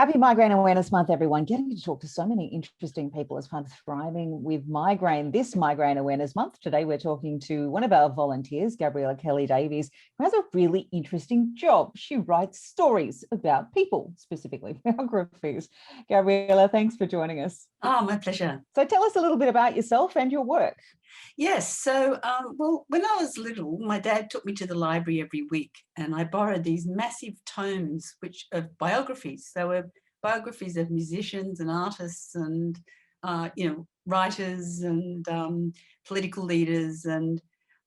Happy Migraine Awareness Month, everyone. Getting to talk to so many interesting people as part of thriving with migraine. This Migraine Awareness Month, today we're talking to one of our volunteers, Gabriella Kelly Davies, who has a really interesting job. She writes stories about people, specifically biographies. Gabriella, thanks for joining us. Oh, my pleasure. So tell us a little bit about yourself and your work. Yes. So, well, when I was little, my dad took me to the library every week, and I borrowed these massive tomes, of biographies. They were biographies of musicians and artists, and writers and political leaders, and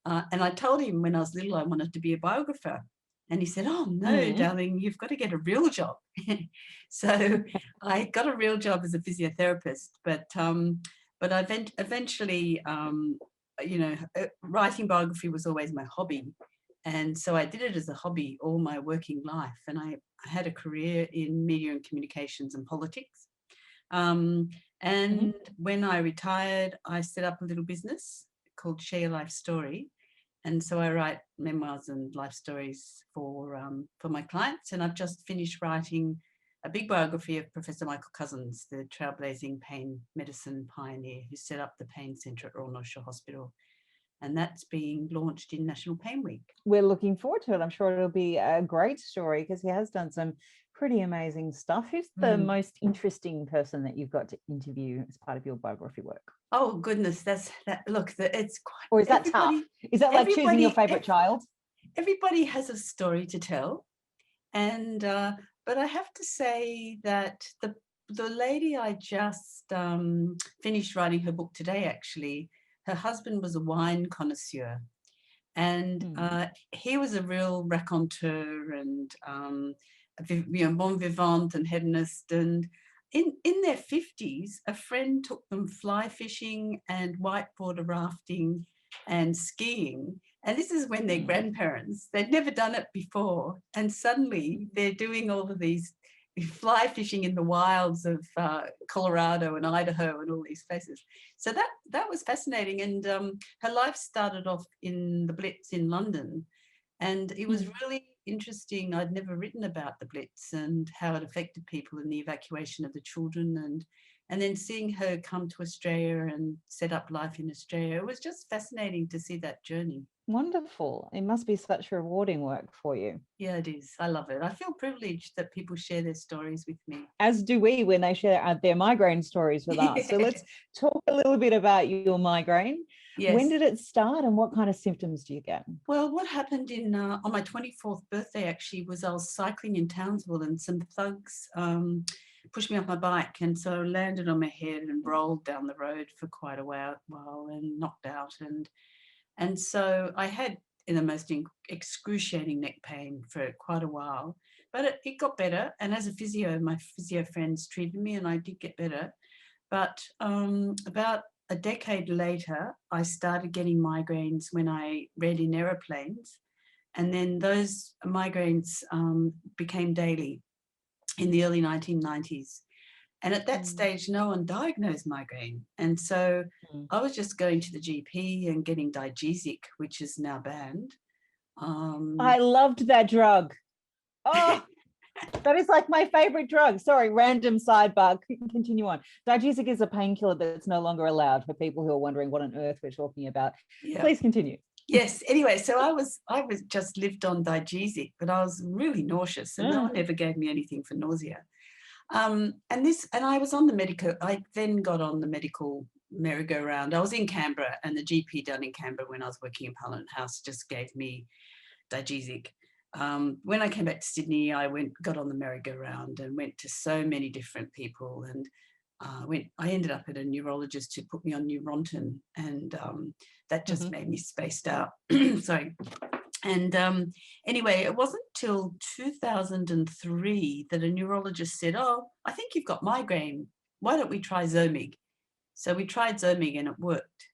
I told him when I was little I wanted to be a biographer, and he said, "Oh no, darling, you've got to get a real job." So I got a real job as a physiotherapist, but I eventually, writing biography was always my hobby. And so I did it as a hobby all my working life. And I had a career in media and communications and politics. And when I retired, I set up a little business called Share Your Life Story. And so I write memoirs and life stories for my clients. And I've just finished writing a big biography of Professor Michael Cousins, the trailblazing pain medicine pioneer who set up the pain centre at Royal North Shore Hospital. And that's being launched in National Pain Week. We're looking forward to it. I'm sure it'll be a great story because he has done some pretty amazing stuff. Who's the most interesting person that you've got to interview as part of your biography work? Oh, goodness. It's quite... Or is that tough? Is that like choosing your favourite child? Everybody has a story to tell. And... but I have to say that the lady I just finished writing her book today, actually, her husband was a wine connoisseur. And he was a real raconteur and bon vivant and hedonist. And in their 50s, a friend took them fly fishing and whitewater rafting and skiing. And this is when their grandparents, they'd never done it before. And suddenly they're doing all of these fly fishing in the wilds of Colorado and Idaho and all these places. So that was fascinating. And her life started off in the Blitz in London. And it was really interesting. I'd never written about the Blitz and how it affected people in the evacuation of the children, and then seeing her come to Australia and set up life in Australia. It was just fascinating to see that journey. Wonderful. It must be such rewarding work for you. Yeah, it is. I love it. I feel privileged that people share their stories with me. As do we when they share their migraine stories with us. So let's talk a little bit about your migraine. Yes. When did it start and what kind of symptoms do you get? Well, what happened on my 24th birthday, actually, was I was cycling in Townsville and some thugs pushed me off my bike, and so I landed on my head and rolled down the road for quite a while and knocked out. And so I had the most excruciating neck pain for quite a while, but it got better. And as a physio, my physio friends treated me and I did get better. But about a decade later, I started getting migraines when I read in aeroplanes. And then those migraines became daily in the early 1990s. And at that stage, no one diagnosed migraine. And so I was just going to the GP and getting Digesic, which is now banned. I loved that drug. Oh, that is like my favorite drug. Sorry, random sidebar. Continue on. Digesic is a painkiller that's no longer allowed for people who are wondering what on earth we're talking about. Yeah. Please continue. Yes. Anyway, so I was just lived on Digesic, but I was really nauseous, and no one ever gave me anything for nausea. And I was on the medical. I then got on the medical merry-go-round. I was in Canberra, and the GP down in Canberra when I was working in Parliament House just gave me Digesic. When I came back to Sydney, I got on the merry-go-round and went to so many different people, and I ended up at a neurologist who put me on Neurontin, and that just made me spaced out. Sorry. And anyway, it wasn't till 2003 that a neurologist said, "Oh, I think you've got migraine. Why don't we try Zomig?" So we tried Zomig and it worked,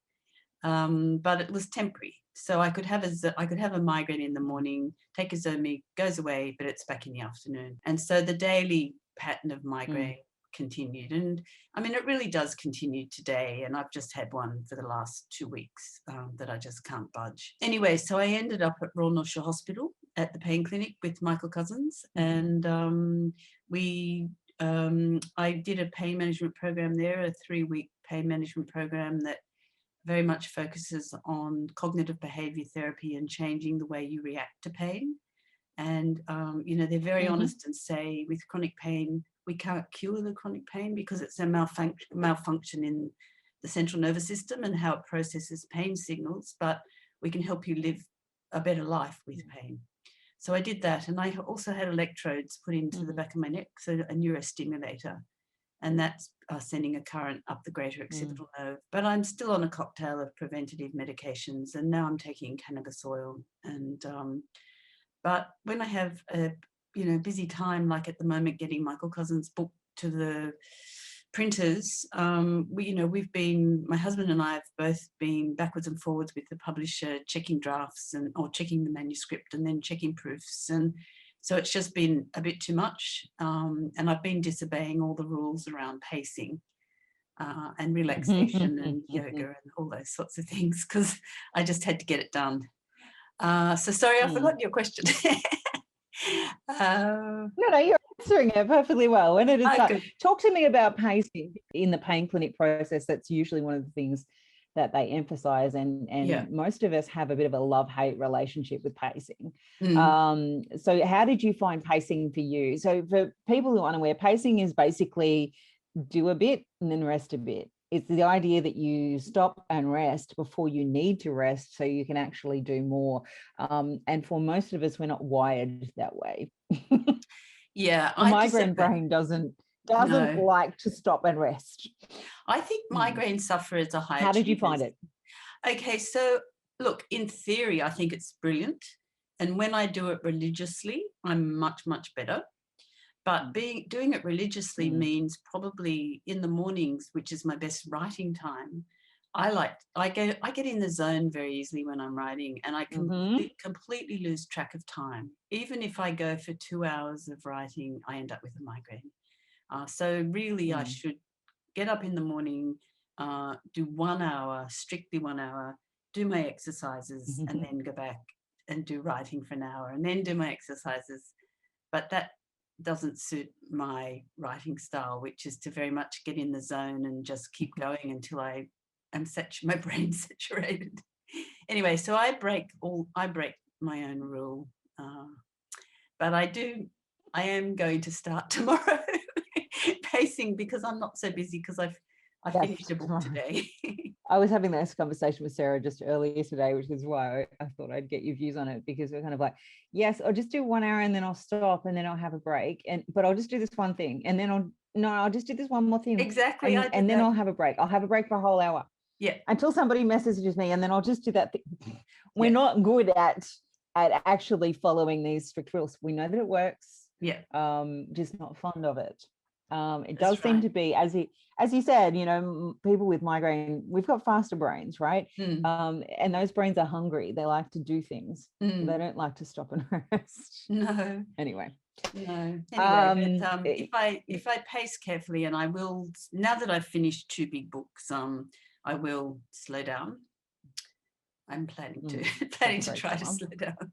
but it was temporary. So I could have a migraine in the morning, take a Zomig, goes away, but it's back in the afternoon. And so the daily pattern of migraine continued. And I mean, it really does continue today. And I've just had one for the last 2 weeks that I just can't budge. Anyway, so I ended up at Royal North Shore Hospital at the pain clinic with Michael Cousins. And we I did a pain management program there, a 3-week pain management program that very much focuses on cognitive behavior therapy and changing the way you react to pain. And, you know, they're very honest and say with chronic pain, we can't cure the chronic pain because it's a malfunction in the central nervous system and how it processes pain signals, but we can help you live a better life with pain. So I did that. And I also had electrodes put into the back of my neck, so a neurostimulator. And that's sending a current up the greater occipital nerve. But I'm still on a cocktail of preventative medications, and now I'm taking cannabis oil. And but when I have a busy time, like at the moment, getting Michael Cousins' book to the printers, we've been, my husband and I have both been backwards and forwards with the publisher, checking drafts or checking the manuscript and then checking proofs. And so it's just been a bit too much. And I've been disobeying all the rules around pacing and relaxation and yoga and all those sorts of things because I just had to get it done. So sorry, I forgot your question. No, you're answering it perfectly well. When it is talk to me about pacing in the pain clinic process. That's usually one of the things that they emphasize, and most of us have a bit of a love-hate relationship with pacing. So how did you find pacing for you? So for people who are unaware, pacing is basically do a bit and then rest a bit. It's the idea that you stop and rest before you need to rest so you can actually do more. And for most of us, we're not wired that way. Yeah. The migraine brain doesn't like to stop and rest. I think migraine sufferers are high. How did you find it? Okay, so look, in theory, I think it's brilliant. And when I do it religiously, I'm much, much better. But doing it religiously means probably in the mornings, which is my best writing time. I get in the zone very easily when I'm writing, and I completely lose track of time. Even if I go for 2 hours of writing, I end up with a migraine. So really, I should get up in the morning, do 1 hour, strictly 1 hour, do my exercises, and then go back and do writing for an hour, and then do my exercises. But that doesn't suit my writing style, which is to very much get in the zone and just keep going until I am my brain's saturated. Anyway, so I break my own rule. But I am going to start tomorrow pacing because I'm not so busy because I finished a book today. I was having this conversation with Sarah just earlier today, which is why I thought I'd get your views on it, because we're kind of like, yes, I'll just do 1 hour and then I'll stop and then I'll have a break. But I'll just do this one thing and then I'll just do this one more thing. Exactly. And then I'll have a break. I'll have a break for a whole hour. Yeah. Until somebody messages me and then I'll just do that thing. We're not good at actually following these strict rules. We know that it works. Yeah. Just not fond of it. It does seem to be, as you said, people with migraine, we've got faster brains, right? And those brains are hungry. They like to do things. They don't like to stop and rest. No. Anyway. No. Anyway, but, if I pace carefully, and I will, now that I've finished 2 big books, I will slow down. I'm planning to try to slow down.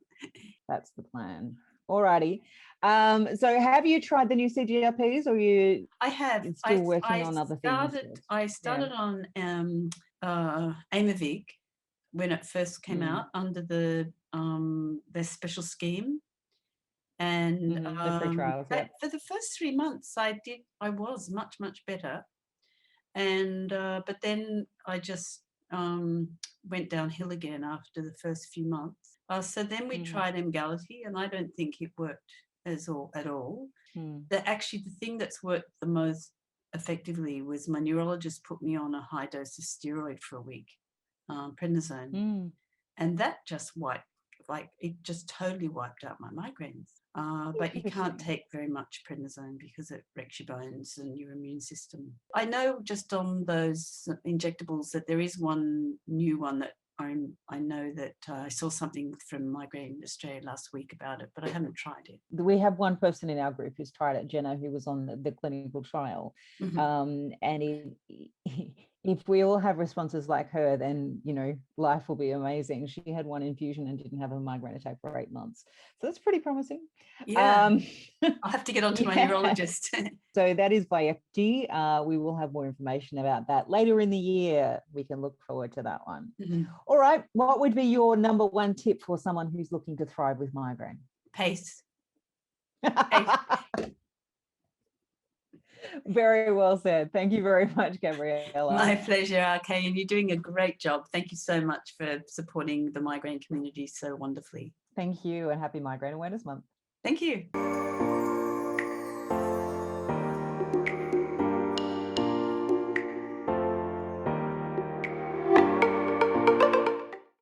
That's the plan. Alrighty. So have you tried the new CGRPs, or you? I have. Still working on other things. I started on Aimovig when it first came out under their special scheme, and the free trials. For the first 3 months, I was much better, and but then I just went downhill again after the first few months. So then we tried Emgality, and I don't think it worked at all. The thing that's worked the most effectively was my neurologist put me on a high dose of steroid for a week, prednisone, and that just totally wiped out my migraines. But you can't take very much prednisone because it wrecks your bones and your immune system. I know just on those injectables that there is one new one that I know that I saw something from Migraine Australia last week about it, but I haven't tried it. We have one person in our group who's tried it, Jenna, who was on the clinical trial, and If we all have responses like her, then, you know, life will be amazing. She had one infusion and didn't have a migraine attack for 8 months. So that's pretty promising. Yeah. I'll have to get on to my yeah. neurologist. So that is Biographer. We will have more information about that later in the year. We can look forward to that one. All right. What would be your number one tip for someone who's looking to thrive with migraine? Pace. Very well said. Thank you very much, Gabriella. My pleasure, RK, and you're doing a great job. Thank you so much for supporting the migraine community so wonderfully. Thank you, and happy Migraine Awareness Month. Thank you.